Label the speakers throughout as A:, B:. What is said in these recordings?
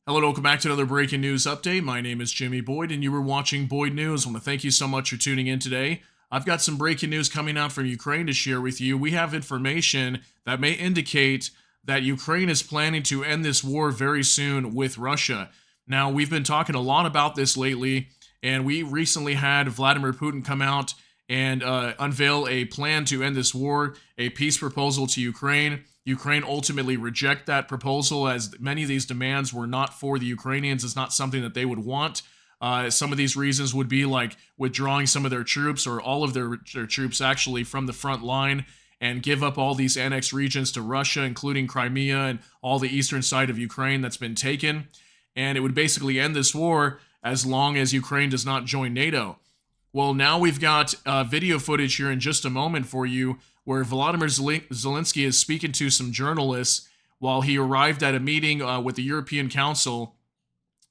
A: Hello and welcome back to another breaking news update. My name is Jimmy Boyd and you were watching Boyd News. I want to thank you so much for tuning in today. I've got some breaking news coming out from Ukraine to share with you. We have information that may indicate that Ukraine is planning to end this war very soon with Russia. Now, we've been talking a lot about this lately, and we recently had Vladimir Putin come out and unveil a plan to end this war, a peace proposal to Ukraine. Ukraine ultimately reject that proposal, as many of these demands were not for the Ukrainians. It's not something that they would want. Some of these reasons would be like withdrawing some of their troops or all of their troops actually from the front line and give up all these annexed regions to Russia, including Crimea and all the eastern side of Ukraine that's been taken. And it would basically end this war as long as Ukraine does not join NATO. Well, now we've got video footage here in just a moment for you where Volodymyr Zelenskyy is speaking to some journalists while he arrived at a meeting with the European Council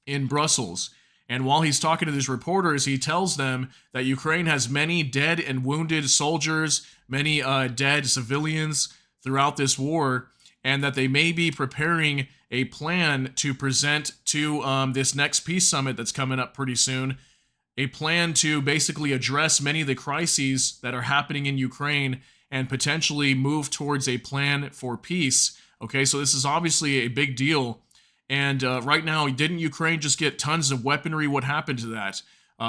A: in Brussels. And while he's talking to these reporters, he tells them that Ukraine has many dead and wounded soldiers, many dead civilians throughout this war, and that they may be preparing a plan to present to this next peace summit that's coming up pretty soon, a plan to basically address many of the crises that are happening in Ukraine and potentially move towards a plan for peace. Okay, so this is obviously a big deal. And right now, didn't Ukraine just get tons of weaponry? What happened to that?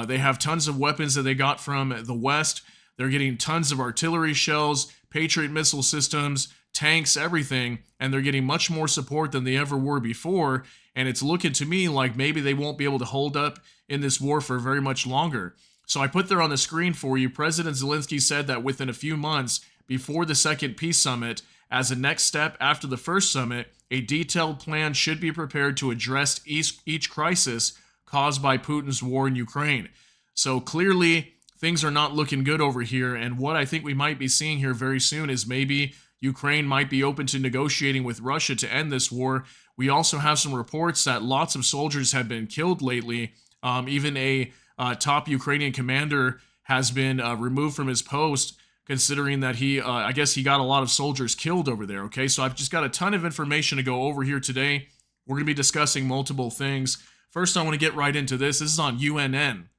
A: They have tons of weapons that they got from the West. They're getting tons of artillery shells, Patriot missile systems, tanks, everything. And they're getting much more support than they ever were before. And it's looking to me like maybe they won't be able to hold up in this war for very much longer. So I put there on the screen for you, President Zelenskyy said that within a few months, before the second peace summit, as a next step after the first summit, a detailed plan should be prepared to address each crisis caused by Putin's war in Ukraine. So clearly, things are not looking good over here, and what I think we might be seeing here very soon is maybe Ukraine might be open to negotiating with Russia to end this war. We also have some reports that lots of soldiers have been killed lately. Even a top Ukrainian commander has been removed from his post, considering that I guess he got a lot of soldiers killed over there, okay? So I've just got a ton of information to go over here today. We're going to be discussing multiple things. First, I want to get right into this. This is on UNN,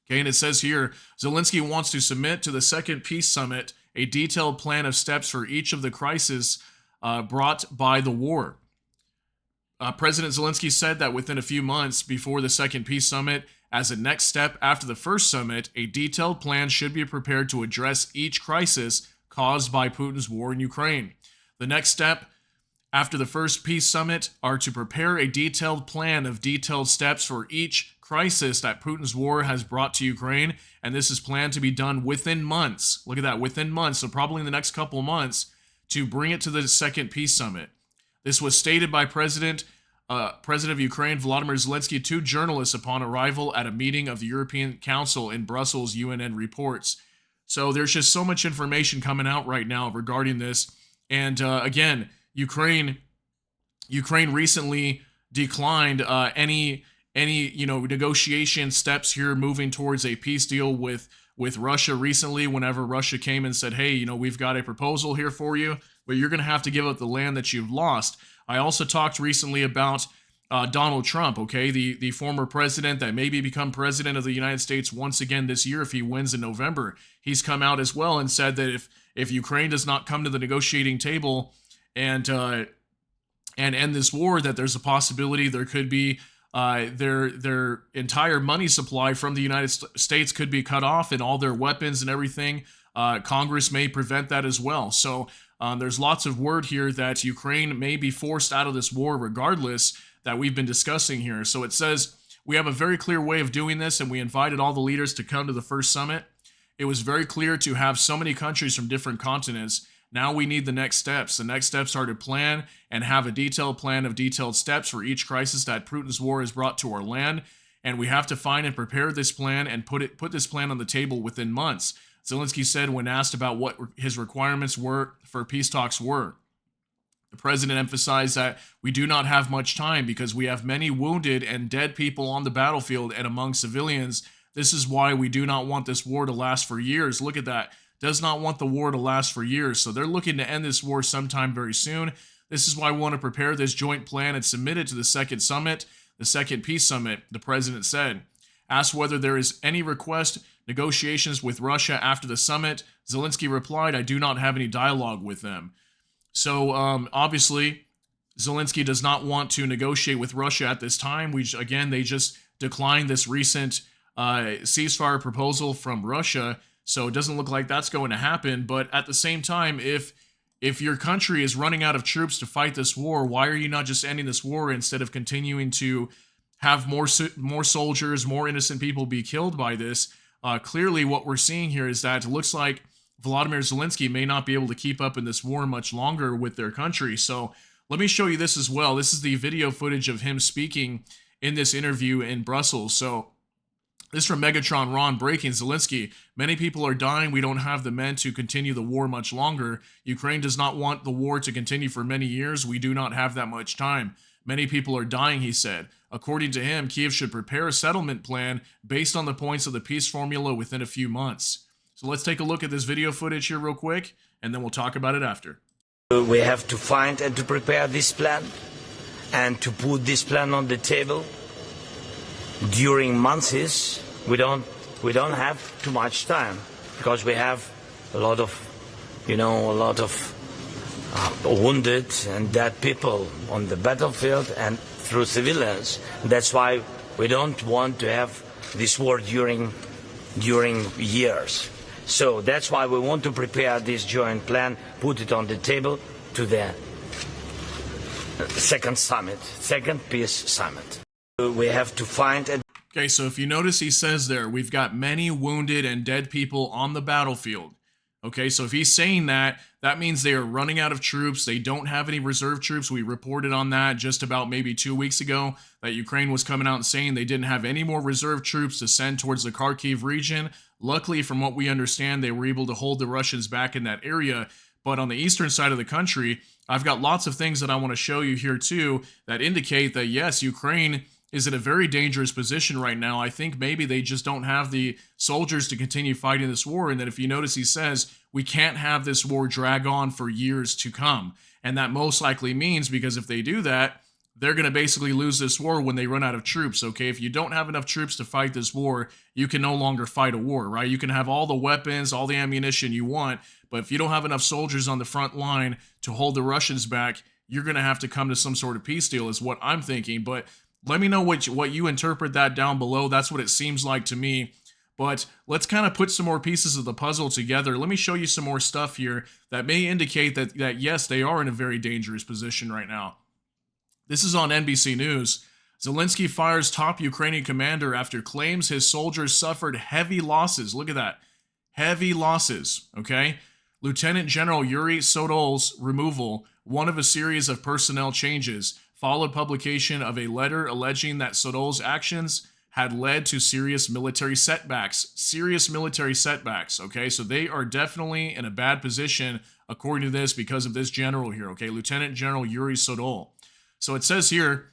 A: okay? And it says here, Zelenskyy wants to submit to the second peace summit a detailed plan of steps for each of the crises brought by the war. President Zelenskyy said that within a few months before the second peace summit, as a next step after the first summit, a detailed plan should be prepared to address each crisis caused by Putin's war in Ukraine. The next step after the first peace summit are to prepare a detailed plan of detailed steps for each crisis that Putin's war has brought to Ukraine, and this is planned to be done within months. Look at that, within months, so probably in the next couple months, to bring it to the second peace summit. This was stated by President of Ukraine, Volodymyr Zelenskyy, to journalists upon arrival at a meeting of the European Council in Brussels, UNN reports. So there's just so much information coming out right now regarding this. And again, Ukraine recently declined any negotiation steps here moving towards a peace deal with Russia recently. Whenever Russia came and said, hey, we've got a proposal here for you, but you're going to have to give up the land that you've lost. I also talked recently about Donald Trump, okay, the former president that maybe become president of the United States once again this year if he wins in November. He's come out as well and said that if Ukraine does not come to the negotiating table and end this war, that there's a possibility there could be their entire money supply from the United States could be cut off, and all their weapons and everything. Congress may prevent that as well. So there's lots of word here that Ukraine may be forced out of this war regardless, that we've been discussing here. So it says, we have a very clear way of doing this, and we invited all the leaders to come to the first summit. It was very clear to have so many countries from different continents. Now we need the next steps. The next steps are to plan and have a detailed plan of detailed steps for each crisis that Putin's war has brought to our land. And we have to find and prepare this plan and put this plan on the table within months. Zelenskyy said when asked about what his requirements were for peace talks were. The president emphasized that we do not have much time because we have many wounded and dead people on the battlefield and among civilians. This is why we do not want this war to last for years. Look at that. Does not want the war to last for years. So they're looking to end this war sometime very soon. This is why we want to prepare this joint plan and submit it to the second summit, the second peace summit, the president said. Asked whether there is any request negotiations with Russia after the summit, Zelenskyy replied, "I do not have any dialogue with them." So obviously, Zelenskyy does not want to negotiate with Russia at this time. They just declined this recent ceasefire proposal from Russia, so it doesn't look like that's going to happen. But at the same time, if your country is running out of troops to fight this war, why are you not just ending this war instead of continuing to have more soldiers, more innocent people be killed by this? Clearly, what we're seeing here is that it looks like Volodymyr Zelenskyy may not be able to keep up in this war much longer with their country. So let me show you this as well. This is the video footage of him speaking in this interview in Brussels. So this is from Megatron Ron breaking. Zelenskyy, many people are dying. We don't have the men to continue the war much longer. Ukraine does not want the war to continue for many years. We do not have that much time. Many people are dying, he said. According to him, Kiev should prepare a settlement plan based on the points of the peace formula within a few months. So let's take a look at this video footage here real quick, and then we'll talk about it after.
B: We have to find and to prepare this plan and to put this plan on the table during months. We don't have too much time because we have a lot of wounded and dead people on the battlefield and through civilians. That's why we don't want to have this war during years. So that's why we want to prepare this joint plan, put it on the table to the second peace summit. We have to find a...
A: Okay, so if you notice, he says there, we've got many wounded and dead people on the battlefield. Okay, so if he's saying that, that means they are running out of troops. They don't have any reserve troops. We reported on that just about maybe 2 weeks ago, that Ukraine was coming out and saying they didn't have any more reserve troops to send towards the Kharkiv region. Luckily, from what we understand, they were able to hold the Russians back in that area. But on the eastern side of the country, I've got lots of things that I want to show you here too that indicate that yes, Ukraine is in a very dangerous position right now. I think maybe they just don't have the soldiers to continue fighting this war. And that if you notice, he says, we can't have this war drag on for years to come. And that most likely means, because if they do that, they're going to basically lose this war when they run out of troops, okay? If you don't have enough troops to fight this war, you can no longer fight a war, right? You can have all the weapons, all the ammunition you want, but if you don't have enough soldiers on the front line to hold the Russians back, you're going to have to come to some sort of peace deal is what I'm thinking. But let me know what you interpret that down below. That's what it seems like to me. But let's kind of put some more pieces of the puzzle together. Let me show you some more stuff here that may indicate that yes, they are in a very dangerous position right now. This is on NBC News. Zelenskyy fires top Ukrainian commander after claims his soldiers suffered heavy losses. Look at that. Heavy losses, okay? Lieutenant General Yuri Sodol's removal, one of a series of personnel changes, followed publication of a letter alleging that Sodol's actions had led to serious military setbacks. Serious military setbacks, okay? So they are definitely in a bad position, according to this, because of this general here, okay? Lieutenant General Yuri Sodol. So it says here,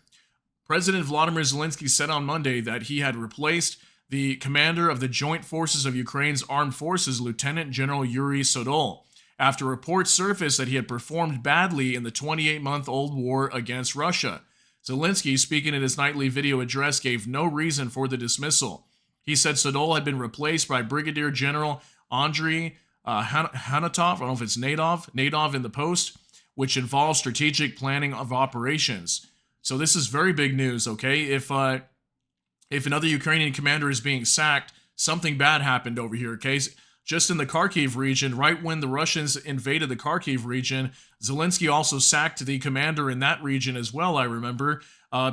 A: President Volodymyr Zelenskyy said on Monday that he had replaced the commander of the Joint Forces of Ukraine's Armed Forces, Lieutenant General Yuri Sodol, after reports surfaced that he had performed badly in the 28-month-old war against Russia. Zelenskyy, speaking in his nightly video address, gave no reason for the dismissal. He said Sodol had been replaced by Brigadier General Andriy Hanatov, I don't know if it's Nadov in the Post, which involves strategic planning of operations. So this is very big news, okay? If another Ukrainian commander is being sacked, something bad happened over here, okay? Just in the Kharkiv region, right when the Russians invaded the Kharkiv region, Zelenskyy also sacked the commander in that region as well, I remember,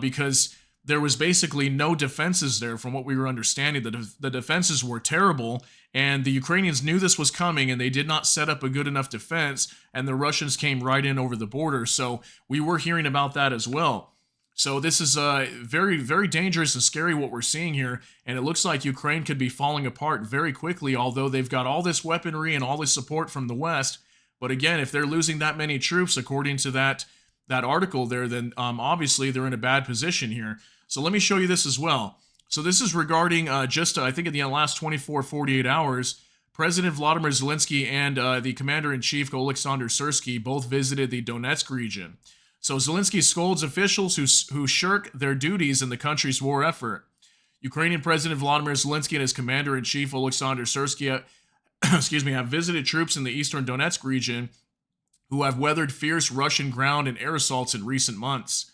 A: because there was basically no defenses there from what we were understanding. The defenses were terrible, and the Ukrainians knew this was coming, and they did not set up a good enough defense, and the Russians came right in over the border. So we were hearing about that as well. So this is very, very dangerous and scary what we're seeing here, and it looks like Ukraine could be falling apart very quickly, although they've got all this weaponry and all this support from the West. But again, if they're losing that many troops, according to that article there, then obviously they're in a bad position here. So let me show you this as well. So this is regarding I think in the last 24, 48 hours, President Vladimir Zelensky and the Commander-in-Chief Oleksandr Syrskyi both visited the Donetsk region. So Zelensky scolds officials who shirk their duties in the country's war effort. Ukrainian President Vladimir Zelensky and his Commander-in-Chief Oleksandr Syrskyi have visited troops in the eastern Donetsk region who have weathered fierce Russian ground and air assaults in recent months.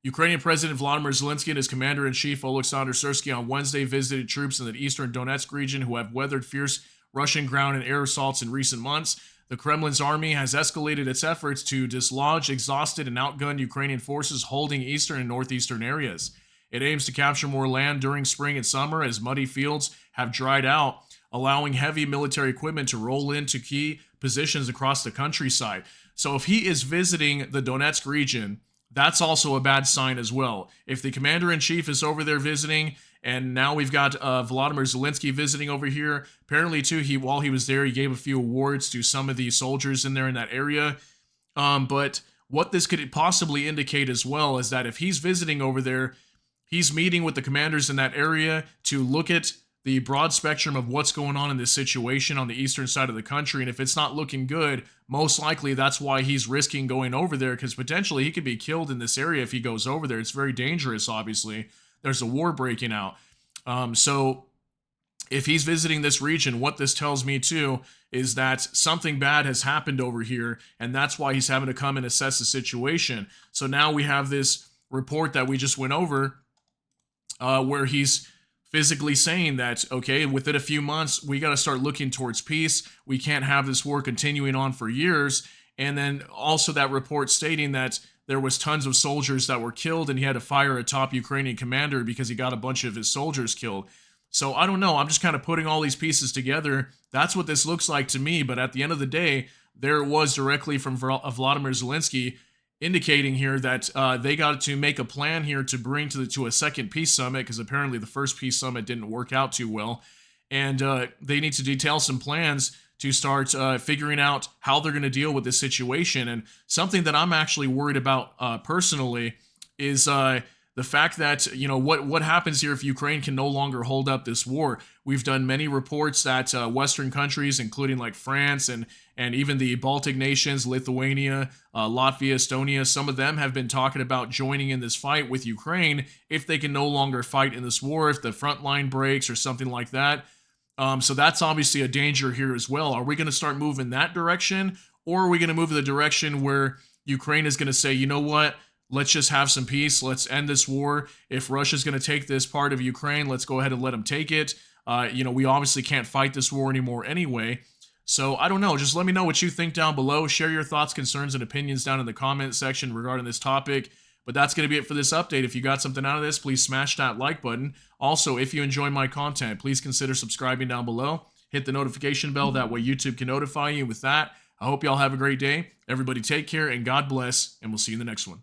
A: Ukrainian President Vladimir Zelensky and his Commander-in-Chief Oleksandr Syrskyi on Wednesday visited troops in the eastern Donetsk region who have weathered fierce Russian ground and air assaults in recent months. The Kremlin's army has escalated its efforts to dislodge exhausted and outgunned Ukrainian forces holding eastern and northeastern areas. It aims to capture more land during spring and summer as muddy fields have dried out, allowing heavy military equipment to roll into key positions across the countryside. So if he is visiting the Donetsk region, that's also a bad sign as well. If the commander-in-chief is over there visiting, and now we've got Volodymyr Zelensky visiting over here, apparently too, while he was there, he gave a few awards to some of the soldiers in there in that area. But what this could possibly indicate as well is that if he's visiting over there, he's meeting with the commanders in that area to look at the broad spectrum of what's going on in this situation on the eastern side of the country. And if it's not looking good, most likely that's why he's risking going over there, because potentially he could be killed in this area if he goes over there. It's very dangerous, obviously. There's a war breaking out. So if he's visiting this region, what this tells me too is that something bad has happened over here, and that's why he's having to come and assess the situation. So now we have this report that we just went over where he's physically saying that, okay, within a few months, we got to start looking towards peace. We can't have this war continuing on for years. And then also that report stating that there was tons of soldiers that were killed and he had to fire a top Ukrainian commander because he got a bunch of his soldiers killed. So I don't know. I'm just kind of putting all these pieces together. That's what this looks like to me. But at the end of the day, there it was directly from Vladimir Zelensky indicating here that they got to make a plan here to bring to a second peace summit, because apparently the first peace summit didn't work out too well. And they need to detail some plans to start figuring out how they're going to deal with this situation. And something that I'm actually worried about personally is the fact that, you know, what happens here if Ukraine can no longer hold up this war. We've done many reports that Western countries, including like France and even the Baltic nations, Lithuania, Latvia, Estonia, some of them have been talking about joining in this fight with Ukraine if they can no longer fight in this war, if the front line breaks or something like that. So that's obviously a danger here as well. Are we going to start moving that direction, or are we going to move in the direction where Ukraine is going to say, you know what, let's just have some peace, let's end this war. If Russia's going to take this part of Ukraine, let's go ahead and let them take it. You know, we obviously can't fight this war anymore anyway. So I don't know. Just let me know what you think down below. Share your thoughts, concerns, and opinions down in the comment section regarding this topic. But that's going to be it for this update. If you got something out of this, please smash that like button. Also, if you enjoy my content, please consider subscribing down below. Hit the notification bell. That way YouTube can notify you. With that, I hope y'all have a great day. Everybody take care and God bless, and we'll see you in the next one.